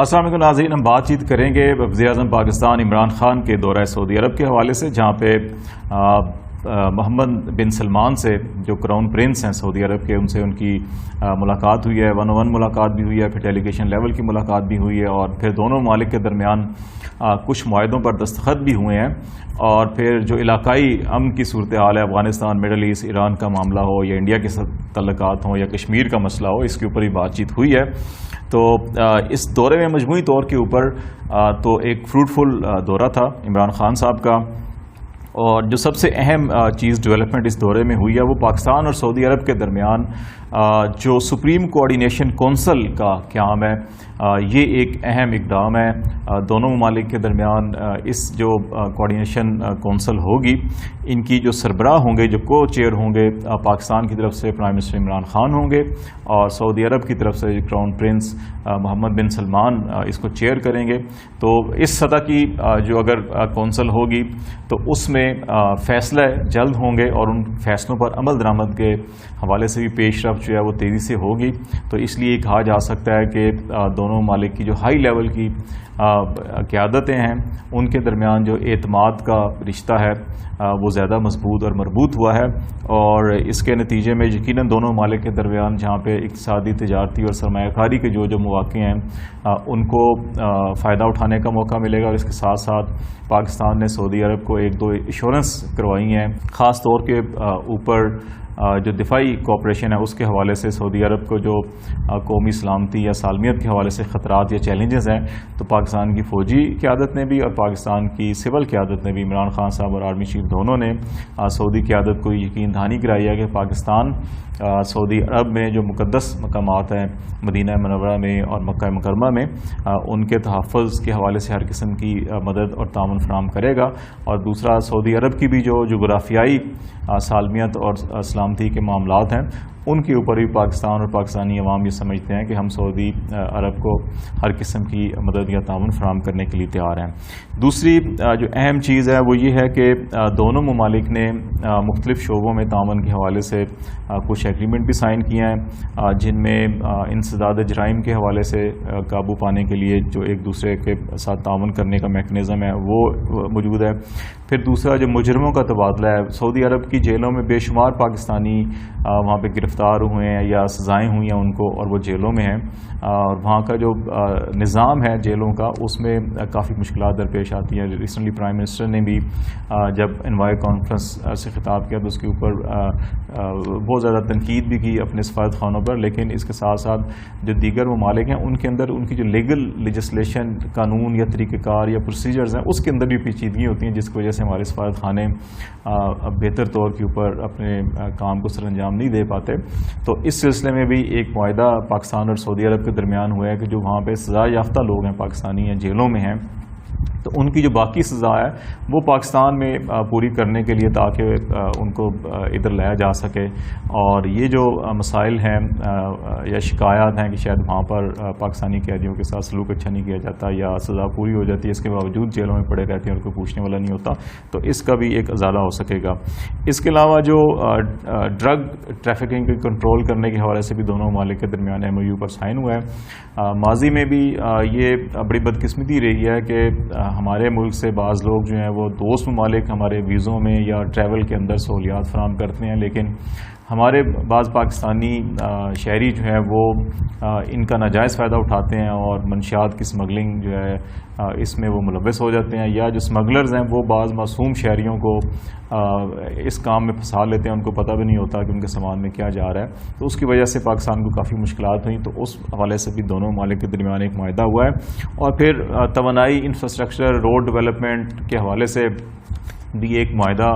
السلام علیکم ناظرین، ہم بات چیت کریں گے وزیر اعظم پاکستان عمران خان کے دورہ سعودی عرب کے حوالے سے، جہاں پہ محمد بن سلمان سے جو کراؤن پرنس ہیں سعودی عرب کے، ان سے ان کی ملاقات ہوئی ہے، 1-on-1 ملاقات بھی ہوئی ہے، پھر ڈیلیگیشن لیول کی ملاقات بھی ہوئی ہے، اور پھر دونوں ممالک کے درمیان کچھ معاہدوں پر دستخط بھی ہوئے ہیں، اور پھر جو علاقائی امن کی صورتحال ہے، افغانستان، مڈل ایسٹ، ایران کا معاملہ ہو یا انڈیا کے تعلقات ہوں یا کشمیر کا مسئلہ ہو، اس کے اوپر بھی بات چیت ہوئی ہے۔ تو اس دورے میں مجموعی طور کے اوپر تو ایک فروٹفل دورہ تھا عمران خان صاحب کا، اور جو سب سے اہم چیز ڈیولپمنٹ اس دورے میں ہوئی ہے وہ پاکستان اور سعودی عرب کے درمیان جو سپریم کوآرڈینیشن کونسل کا قیام ہے، یہ ایک اہم اقدام ہے۔ دونوں ممالک کے درمیان اس جو کوآرڈینیشن کونسل ہوگی، ان کی جو سربراہ ہوں گے، جو کو چیئر ہوں گے، پاکستان کی طرف سے پرائم منسٹر عمران خان ہوں گے، اور سعودی عرب کی طرف سے کراؤن پرنس محمد بن سلمان اس کو چیئر کریں گے۔ تو اس سطح کی جو اگر کونسل ہوگی تو اس میں فیصلے جلد ہوں گے، اور ان فیصلوں پر عمل درآمد کے حوالے سے بھی پیش رفت جو ہے وہ تیزی سے ہوگی۔ تو اس لیے کہا جا سکتا ہے کہ دونوں ممالک کی جو ہائی لیول کی قیادتیں ہیں، ان کے درمیان جو اعتماد کا رشتہ ہے وہ زیادہ مضبوط اور مربوط ہوا ہے، اور اس کے نتیجے میں یقیناً دونوں ممالک کے درمیان جہاں پہ اقتصادی، تجارتی اور سرمایہ کاری کے جو مواقع ہیں ان کو فائدہ اٹھانے کا موقع ملے گا۔ اور اس کے ساتھ ساتھ پاکستان نے سعودی عرب کو 1-2 ایشورنس کروائی ہیں، خاص طور کے اوپر جو دفاعی کوآپریشن ہے اس کے حوالے سے سعودی عرب کو جو قومی سلامتی یا سالمیت کے حوالے سے خطرات یا چیلنجز ہیں، تو پاکستان کی فوجی قیادت نے بھی اور پاکستان کی سول قیادت نے بھی، عمران خان صاحب اور آرمی چیف دونوں نے سعودی قیادت کو یقین دہانی کرائی ہے کہ پاکستان سعودی عرب میں جو مقدس مقامات ہیں مدینہ منورہ میں اور مکہ مکرمہ میں، ان کے تحفظ کے حوالے سے ہر قسم کی مدد اور تعاون فراہم کرے گا۔ اور دوسرا، سعودی عرب کی بھی جو جغرافیائی سالمیت اور سلامتی کے معاملات ہیں، ان کے اوپر بھی پاکستان اور پاکستانی عوام یہ سمجھتے ہیں کہ ہم سعودی عرب کو ہر قسم کی مدد یا تعاون فراہم کرنے کے لیے تیار ہیں۔ دوسری جو اہم چیز ہے وہ یہ ہے کہ دونوں ممالک نے مختلف شعبوں میں تعاون کے حوالے سے کچھ ایگریمنٹ بھی سائن کیے ہیں، جن میں انسداد جرائم کے حوالے سے قابو پانے کے لیے جو ایک دوسرے کے ساتھ تعاون کرنے کا میکنزم ہے وہ موجود ہے۔ پھر دوسرا جو مجرموں کا تبادلہ ہے، سعودی عرب کی جیلوں میں بے شمار پاکستانی وہاں پہ گرفتار ہوئے ہیں یا سزائیں ہوئی ہیں ان کو، اور وہ جیلوں میں ہیں، اور وہاں کا جو نظام ہے جیلوں کا، اس میں کافی مشکلات درپیش آتی ہیں۔ ریسنٹلی پرائم منسٹر نے بھی جب انوائے کانفرنس سے خطاب کیا تو اس کے اوپر بہت زیادہ تنقید بھی کی اپنے سفارت خانوں پر، لیکن اس کے ساتھ ساتھ جو دیگر ممالک ہیں ان کے اندر ان کی جو لیگل لیجسلیشن، قانون یا طریقہ کار یا پروسیجرز ہیں، اس کے اندر بھی پیچیدگی ہوتی ہیں، جس کی وجہ سے ہمارے سفارت خانے بہتر طور کے اوپر اپنے کام کو سر انجام نہیں دے پاتے۔ تو اس سلسلے میں بھی ایک معاہدہ پاکستان اور سعودی عرب کے درمیان ہوا ہے کہ جو وہاں پہ سزا یافتہ لوگ ہیں پاکستانی یا جیلوں میں ہیں، تو ان کی جو باقی سزا ہے وہ پاکستان میں پوری کرنے کے لیے تاکہ ان کو ادھر لایا جا سکے۔ اور یہ جو مسائل ہیں یا شکایات ہیں کہ شاید وہاں پر پاکستانی قیدیوں کے ساتھ سلوک اچھا نہیں کیا جاتا یا سزا پوری ہو جاتی ہے، اس کے باوجود جیلوں میں پڑے رہتے ہیں اور کوئی پوچھنے والا نہیں ہوتا، تو اس کا بھی ایک ازالہ ہو سکے گا۔ اس کے علاوہ جو ڈرگ ٹریفکنگ کو کنٹرول کرنے کے حوالے سے بھی دونوں ممالک کے درمیان MOU پر سائن ہوا ہے۔ ماضی میں بھی یہ بڑی بدقسمتی رہی ہے کہ ہمارے ملک سے بعض لوگ جو ہیں وہ دوست ممالک ہمارے ویزوں میں یا ٹریول کے اندر سہولیات فراہم کرتے ہیں، لیکن ہمارے بعض پاکستانی شہری جو ہیں وہ ان کا ناجائز فائدہ اٹھاتے ہیں اور منشیات کی سمگلنگ جو ہے اس میں وہ ملوث ہو جاتے ہیں، یا جو سمگلرز ہیں وہ بعض معصوم شہریوں کو اس کام میں پھنسا لیتے ہیں، ان کو پتہ بھی نہیں ہوتا کہ ان کے سامان میں کیا جا رہا ہے، تو اس کی وجہ سے پاکستان کو کافی مشکلات ہوئیں۔ تو اس حوالے سے بھی دونوں ممالک کے درمیان ایک معاہدہ ہوا ہے۔ اور پھر توانائی، انفراسٹرکچر، روڈ ڈیولپمنٹ کے حوالے سے بھی ایک معاہدہ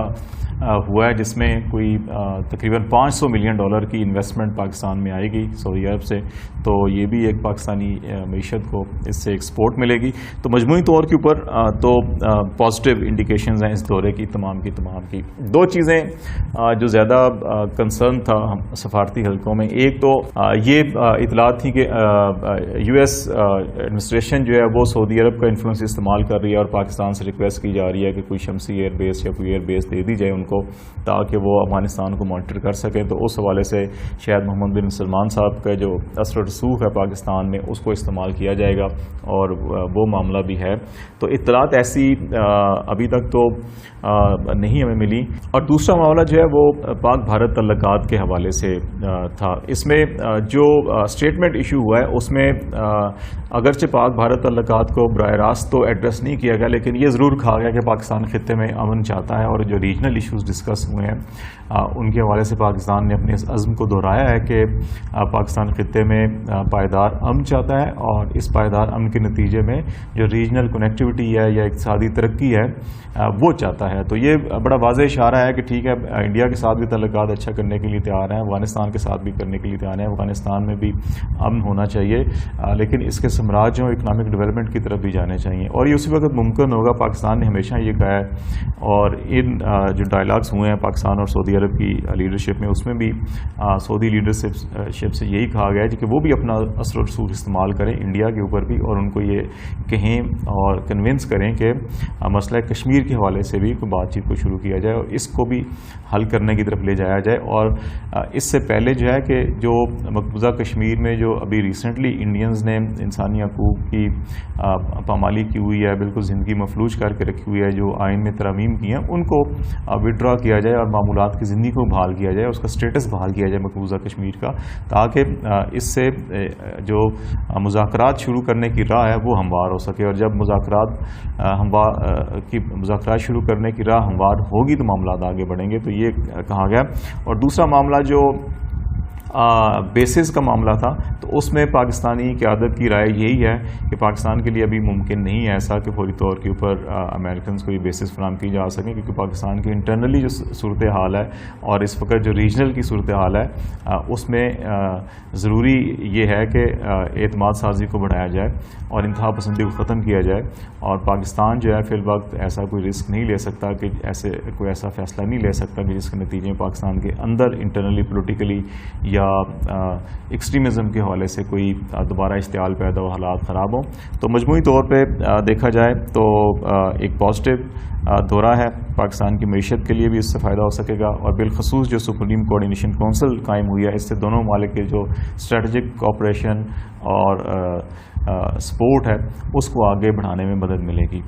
ہوا ہے، جس میں کوئی تقریباً $500 ملین کی انویسٹمنٹ پاکستان میں آئے گی سعودی عرب سے، تو یہ بھی ایک پاکستانی معیشت کو اس سے ایک سپورٹ ملے گی۔ تو مجموعی طور کے اوپر تو پازیٹیو انڈیکیشنز ہیں اس دورے کی تمام کی۔ دو چیزیں جو زیادہ کنسرن تھا سفارتی حلقوں میں، ایک تو یہ اطلاعات تھی کہ US ایڈمنسٹریشن جو ہے وہ سعودی عرب کا انفلوئنس استعمال کر رہی ہے اور پاکستان سے ریکویسٹ کی جا رہی ہے کہ کوئی شمسی ایئر بیس یا کوئی ایئر بیس دے دی جائے ان کو تاکہ وہ افغانستان کو مانیٹر کر سکیں. تو اس حوالے سے شاید محمد بن سلمان صاحب کا جو اثر و رسوخ ہے پاکستان میں اس کو استعمال کیا جائے گا, اور وہ معاملہ بھی ہے. تو اطلاعات ایسی ابھی تک تو نہیں ہمیں ملی. اور دوسرا معاملہ جو ہے وہ پاک بھارت تعلقات کے حوالے سے تھا. اس میں جو اسٹیٹمنٹ ایشو ہوا ہے اس میں اگرچہ پاک بھارت تعلقات کو براہ راست تو ایڈریس نہیں کیا گیا, لیکن یہ ضرور کہا گیا کہ پاکستان خطے میں امن چاہتا ہے, اور جو ریجنل ایشوز ڈسکس ہوئے ہیں ان کے حوالے سے پاکستان نے اپنے اس عزم کو دہرایا ہے کہ پاکستان خطے میں پائیدار امن چاہتا ہے, اور اس پائیدار امن کے نتیجے میں جو ریجنل کنیکٹیوٹی ہے یا اقتصادی ترقی ہے وہ چاہتا ہے. تو یہ بڑا واضح اشارہ ہے کہ ٹھیک ہے, انڈیا کے ساتھ بھی تعلقات اچھا کرنے کے لیے تیار ہیں, افغانستان کے ساتھ بھی کرنے کے لیے تیار ہیں, افغانستان میں بھی امن ہونا چاہیے, لیکن اس کے ثمرات جو اکنامک ڈیولپمنٹ کی طرف بھی جانے چاہیے. اور یہ اسی وقت ممکن ہوگا, پاکستان نے ہمیشہ یہ کہا ہے, اور ان جو ڈائلاگس ہوئے ہیں پاکستان اور سعودی عرب کی لیڈرشپ میں, اس میں بھی سعودی لیڈرشپ سے یہی کہا گیا ہے کہ وہ بھی اپنا اثر و رسوخ استعمال کریں انڈیا کے اوپر بھی, اور ان کو یہ کہیں اور کنونس کریں کہ مسئلہ کشمیر کے حوالے سے بھی کوئی بات چیت کو شروع کیا جائے اور اس کو بھی حل کرنے کی طرف لے جایا جائے. اور اس سے پہلے جو ہے کہ جو مقبوضہ کشمیر میں جو ابھی ریسنٹلی انڈینز نے انسانی حقوق کی پامالی کی ہوئی ہے, بالکل زندگی مفلوج کر کے رکھی ہوئی ہے, جو آئین میں ترامیم کی ہیں ان کو وڈرا کیا جائے اور معمولات کی زندگی کو بحال کیا جائے, اس کا سٹیٹس بحال کیا جائے مقبوضہ کشمیر کا, تاکہ اس سے جو مذاکرات شروع کرنے کی راہ ہے وہ ہموار ہو سکے. اور جب مذاکرات شروع کرنے کی راہ ہموار ہوگی تو معاملات آگے بڑھیں گے. تو یہ کہا گیا. اور دوسرا معاملہ جو بیسز کا معاملہ تھا, تو اس میں پاکستانی قیادت کی رائے یہی ہے کہ پاکستان کے لیے ابھی ممکن نہیں ہے ایسا کہ فوری طور کے اوپر امریکنز کو یہ بیسز فراہم کی جا سکیں, کیونکہ پاکستان کی انٹرنلی جو صورتحال ہے اور اس وقت جو ریجنل کی صورتحال ہے اس میں ضروری یہ ہے کہ اعتماد سازی کو بڑھایا جائے اور انتہا پسندی کو ختم کیا جائے. اور پاکستان جو ہے فی الوقت ایسا کوئی رسک نہیں لے سکتا کہ کوئی ایسا فیصلہ نہیں لے سکتا کہ جس کے نتیجے میں پاکستان کے اندر انٹرنلی پولیٹیکلی یا ایکسٹریمزم کے حوالے سے کوئی دوبارہ اشتعال پیدا ہو, حالات خراب ہوں. تو مجموعی طور پہ دیکھا جائے تو ایک پازیٹیو دورہ ہے پاکستان کی معیشت کے لیے بھی, اس سے فائدہ ہو سکے گا. اور بالخصوص جو سپریم کوآرڈینیشن کونسل قائم ہوئی ہے, اس سے دونوں ممالک کے جو اسٹریٹجک کوآپریشن اور سپورٹ ہے اس کو آگے بڑھانے میں مدد ملے گی.